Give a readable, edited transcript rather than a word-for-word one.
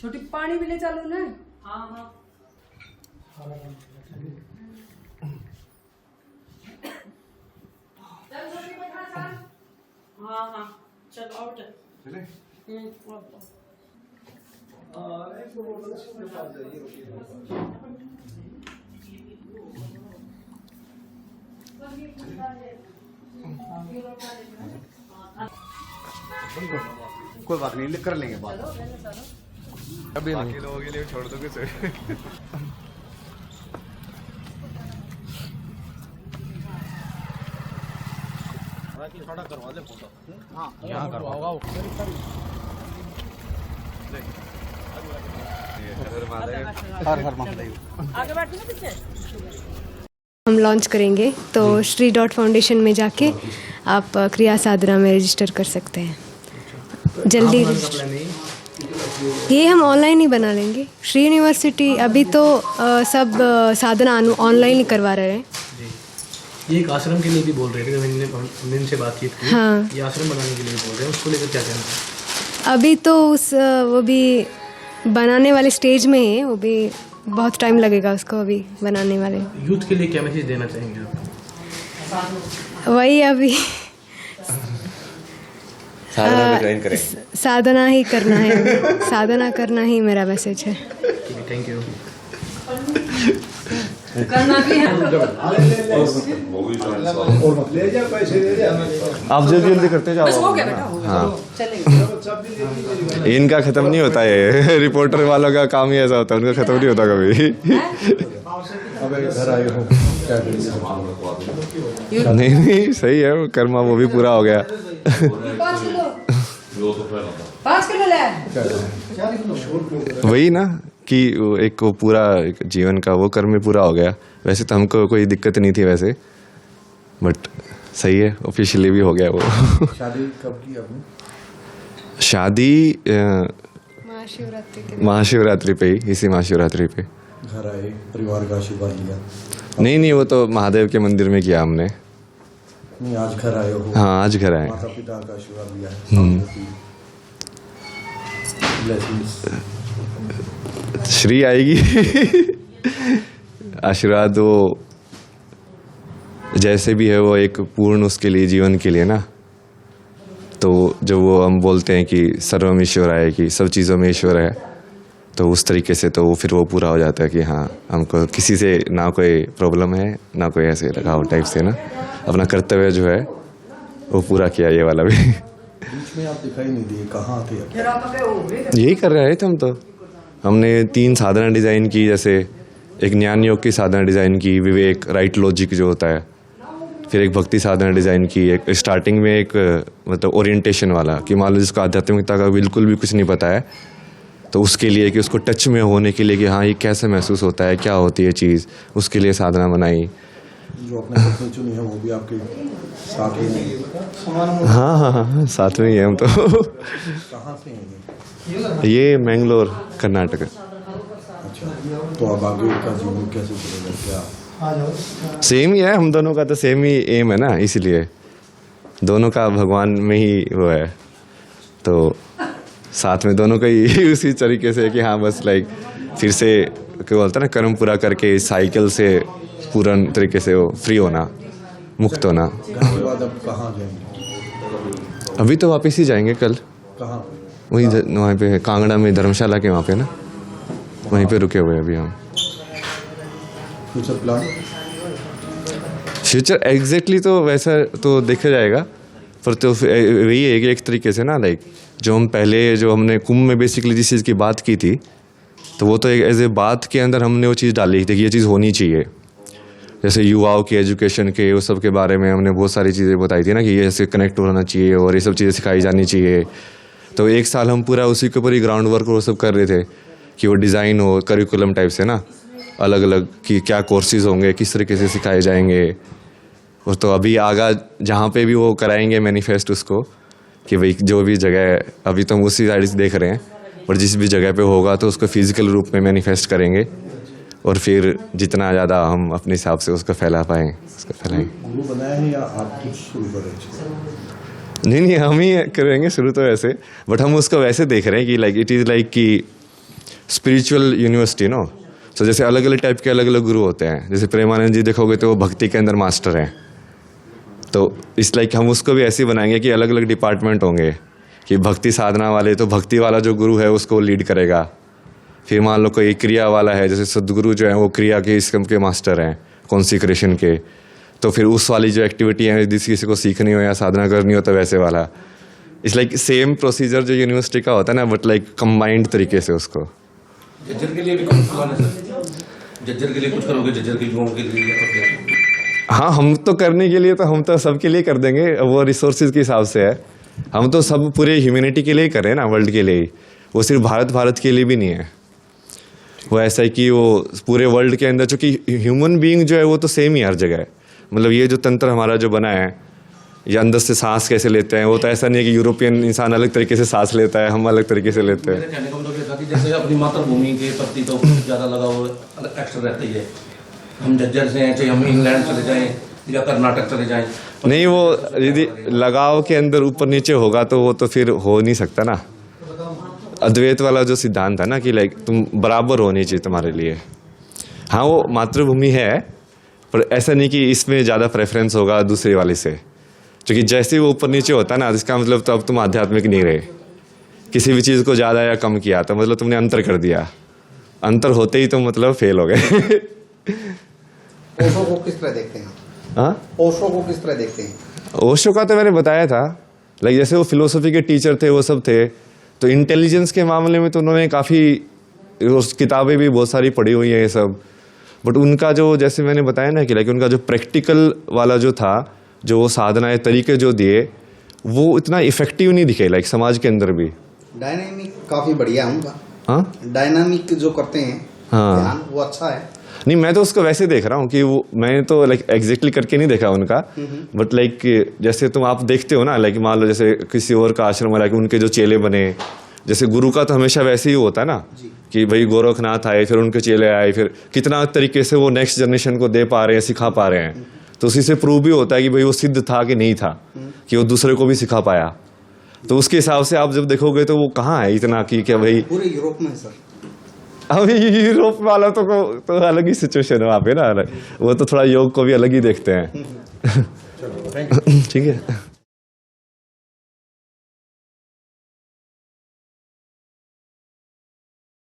छोटी पानी भी ले चलो ना। हाँ हाँ हाँ हाँ चलो आउट चले। कोई बात नहीं, लिख कर लेंगे बात। अभी बाकी लोगों के लिए छोड़ दोगे सर? थोड़ा करवा दे फोटो। हाँ यहाँ करवाओ। हर हर महादेव। आगे बैठो ना पीछे। हम लॉन्च करेंगे तो श्री डॉट फाउंडेशन में जाके आप क्रिया साधना में रजिस्टर कर सकते हैं। जल्दी ये हम ऑनलाइन ही बना लेंगे। श्री यूनिवर्सिटी अभी तो सब साधना ऑनलाइन ही करवा रहे हैं। ये एक आश्रम के लिए भी बोल रहे थे, हमने इनसे बातचीत की। हाँ, ये आश्रम बनाने के लिए बोल रहे हैं, उसको लेकर क्या कहना है? अभी तो वो भी बनाने वाले स्टेज में है, वो भी बहुत टाइम लगेगा उसको अभी बनाने वाले। यूथ के लिए क्या मैसेज देना चाहेंगे आप? वही अभी साधना को ज्वाइन करें। साधना ही करना है, साधना करना ही मेरा मैसेज है। ठीक है, थैंक यू। करना भी है। आप जल्दी करते जाओ। बस हो गया बेटा, हाँ, चलेंगे। इनका खत्म नहीं होता है। रिपोर्टर वालों का काम ही ऐसा होता है, उनका खत्म नहीं होता कभी। घर आए हो क्या? नहीं सही है, वो कर्मा वो भी पूरा हो गया। 5 किलो ले। वही ना कि वो एक वो पूरा जीवन का वो कर्म में पूरा हो गया। वैसे तो हमको कोई दिक्कत नहीं थी वैसे, बट सही है, ऑफिशियली भी हो गया वो। शादी कब की आपने? शादी महाशिवरात्रि महाशिवरात्रि पे ही, इसी महाशिवरात्रि पे। घर आए, परिवार का आशीर्वाद लिया? नहीं, वो तो महादेव के मंदिर में किया हमने। नहीं, आज घर आए हो? हाँ, आज घर आए। माता पिता का आशीर्वाद लिया है? श्री आएगी। आशीर्वाद वो जैसे भी है, वो एक पूर्ण उसके लिए, जीवन के लिए ना। तो जब वो हम बोलते हैं कि सर्वम ईश्वर है, कि सब चीज़ों में ईश्वर है, तो उस तरीके से तो वो फिर वो पूरा हो जाता है कि हाँ, हमको किसी से ना कोई प्रॉब्लम है, ना कोई ऐसे लगाव टाइप से ना। अपना कर्तव्य जो है वो पूरा किया, ये वाला भी। बीच में आप दिखाई नहीं दिए, कहाँ थे? यही कर रहे थे हम तो। हमने 3 साधना डिज़ाइन की, जैसे एक ज्ञान योग की साधना डिज़ाइन की, विवेक राइट लॉजिक जो होता है, फिर एक भक्ति साधना डिज़ाइन की, एक स्टार्टिंग में एक मतलब ओरिएंटेशन वाला, कि मान लो जिसको आध्यात्मिकता का बिल्कुल भी कुछ नहीं पता है, तो उसके लिए कि उसको टच में होने के लिए कि हाँ ये कैसे महसूस होता है, क्या होती है चीज़, उसके लिए साधना बनाई। जो अपने पत्नी चुनी है वो भी आपके साथ ही है? हाँ, साथ में ही है हम तो। कहाँ से हैं ये मैंगलोर कर्नाटक। अच्छा, तो अब आगे का जीवन कैसे चलेगा? क्या सेम ही है, हम दोनों का तो सेम ही एम है ना, इसीलिए दोनों का भगवान में ही वो है, तो साथ में दोनों का ही उसी तरीके से कि हाँ बस लाइक फिर से क्या बोलते हैं ना, कर्म पूरा करके साइकिल से पूर्ण तरीके से वो फ्री होना, मुक्त होना। घर के बाद अब कहाँ जाएंगे? अभी तो वापस ही जाएंगे कल, कहाँ? वहीं वहाँ पे कांगड़ा में धर्मशाला के वहाँ पे ना, वहीं पे रुके हुए अभी हम। Future plan? फ्यूचर एग्जैक्टली तो वैसा तो देखा जाएगा, पर तो वही है कि एक तरीके से ना, लाइक जो हम पहले जो हमने कुंभ में बेसिकली जिस चीज़ की बात की थी, तो वो तो एक एज ए बात के अंदर हमने वो चीज़ डाली थी कि ये चीज़ होनी चाहिए। जैसे युवाओं के एजुकेशन के उस सब के बारे में हमने बहुत सारी चीज़ें बताई थी ना, कि ये ऐसे कनेक्ट होना चाहिए और ये सब चीज़ें सिखाई जानी चाहिए। तो 1 साल हम पूरा उसी के ऊपर ही ग्राउंड वर्क वो सब कर रहे थे कि वो डिज़ाइन हो करिकुलम टाइप से ना, अलग अलग कि क्या कोर्सेज होंगे, किस तरीके से सिखाए जाएंगे। और तो अभी आगा जहाँ पे भी वो कराएंगे मैनिफेस्ट उसको, कि भाई जो भी जगह है, अभी तो हम उसी साइड से देख रहे हैं, और जिस भी जगह पे होगा तो उसको फिजिकल रूप में मैनिफेस्ट करेंगे और फिर जितना ज़्यादा हम अपने हिसाब से उसको फैला पाएँ उसको फैलाएँ। गुरु बनाया है या आप कुछ शुरू करें? नहीं हम ही करेंगे शुरू तो वैसे, बट हम उसको वैसे देख रहे हैं कि लाइक इट इज़ लाइक कि स्पिरिचुअल यूनिवर्सिटी नो। सो जैसे अलग अलग टाइप के अलग अलग गुरु होते हैं, जैसे प्रेमानंद जी देखोगे तो वो भक्ति के अंदर मास्टर हैं, तो इस लाइक हम उसको भी ऐसे ही बनाएंगे कि अलग अलग डिपार्टमेंट होंगे कि भक्ति साधना वाले तो भक्ति वाला जो गुरु है उसको लीड करेगा। फिर मान लो कोई क्रिया वाला है, जैसे सदगुरु जो है वो क्रिया के इसम के मास्टर हैं कॉन्सिक्रेशन के, तो फिर उस वाली जो एक्टिविटी है जिस किसी को सीखनी हो या साधना करनी हो तो वैसे वाला। इट्स लाइक सेम प्रोसीजर जो यूनिवर्सिटी का होता है ना, बट लाइक कंबाइंड तरीके से उसको। जज्जर के लिए भी कुछ प्लान है सर? जज्जर के लिए कुछ करोगे? जज्जर के लोगों के लिए? हाँ हम तो करने के लिए तो हम तो सबके लिए कर देंगे, वो रिसोर्सेज के हिसाब से है। हम तो सब पूरे ह्यूमैनिटी के लिए ही कर रहे हैं ना, वर्ल्ड के लिए ही। वो सिर्फ भारत के लिए भी नहीं है, वो ऐसा है कि वो पूरे वर्ल्ड के अंदर, चूँकि ह्यूमन बीइंग जो है वो तो सेम ही हर जगह है। मतलब ये जो तंत्र हमारा जो बना है, ये अंदर से सांस कैसे लेते हैं, वो तो ऐसा नहीं है कि यूरोपियन इंसान अलग तरीके से सांस लेता है, हम अलग तरीके से लेते हैं। मेरे कहने का मतलब ये था कि जैसे अपनी मातृभूमि के प्रति तो ज़्यादा लगाव एक्स्ट्रा रहता ही है। हम जज्जर से हैं, चाहे हम इंग्लैंड चले जाएं या कर्नाटक चले जाएं, नहीं वो यदि लगाव के अंदर ऊपर नीचे होगा तो वो तो फिर हो नहीं सकता ना। अद्वैत वाला जो सिद्धांत है ना कि लाइक तुम बराबर होनी चाहिए तुम्हारे लिए। हाँ वो मातृभूमि है, पर ऐसा नहीं कि इसमें ज़्यादा प्रेफरेंस होगा दूसरे वाले से, क्योंकि जैसे ही वो ऊपर नीचे होता है ना, इसका मतलब तो अब तुम आध्यात्मिक नहीं रहे। किसी भी चीज़ को ज़्यादा या कम किया तो मतलब तुमने अंतर कर दिया, अंतर होते ही तुम मतलब फेल हो गए। ओशो को किस तरह देखते हैं? हाँ ओशो को किस तरह देखते हैं? ओशो का तो मैंने बताया था, लाइक जैसे वो फिलोसफी के टीचर थे, वो सब थे, तो इंटेलिजेंस के मामले में तो उन्होंने काफ़ी किताबें भी बहुत सारी पढ़ी हुई हैं ये सब, बट उनका जो जैसे मैंने बताया ना कि लाइक उनका जो प्रैक्टिकल वाला जो था, जो वो साधनाएं तरीके जो दिए, वो इतना इफेक्टिव नहीं दिखे लाइक समाज के अंदर भी। डायनामिक काफी बढ़िया है उनका। हाँ डायनामिक जो करते हैं हाँ। ध्यान, वो अच्छा है। नहीं मैं तो उसको वैसे देख रहा हूँ कि वो मैंने तो लाइक एग्जैक्टली करके नहीं देखा उनका, बट लाइक जैसे तुम आप देखते हो ना, लाइक मान लो जैसे किसी और का आश्रम वाला, उनके जो चेले बने, जैसे गुरु का तो हमेशा वैसे ही होता है ना कि भाई गोरखनाथ आए, फिर उनके चेले आए, फिर कितना तरीके से वो नेक्स्ट जनरेशन को दे पा रहे हैं, सिखा पा रहे हैं, तो उसी से प्रूव भी होता है कि भाई वो सिद्ध था कि नहीं था, कि वो दूसरे को भी सिखा पाया। तो उसके हिसाब से आप जब देखोगे तो वो कहाँ है इतना कि क्या भाई पूरे यूरोप में है सर। अभी यूरोप वाला तो अलग ही सिचुएशन है वहाँ पे ना, वो तो थोड़ा योग को भी अलग ही देखते हैं। ठीक है।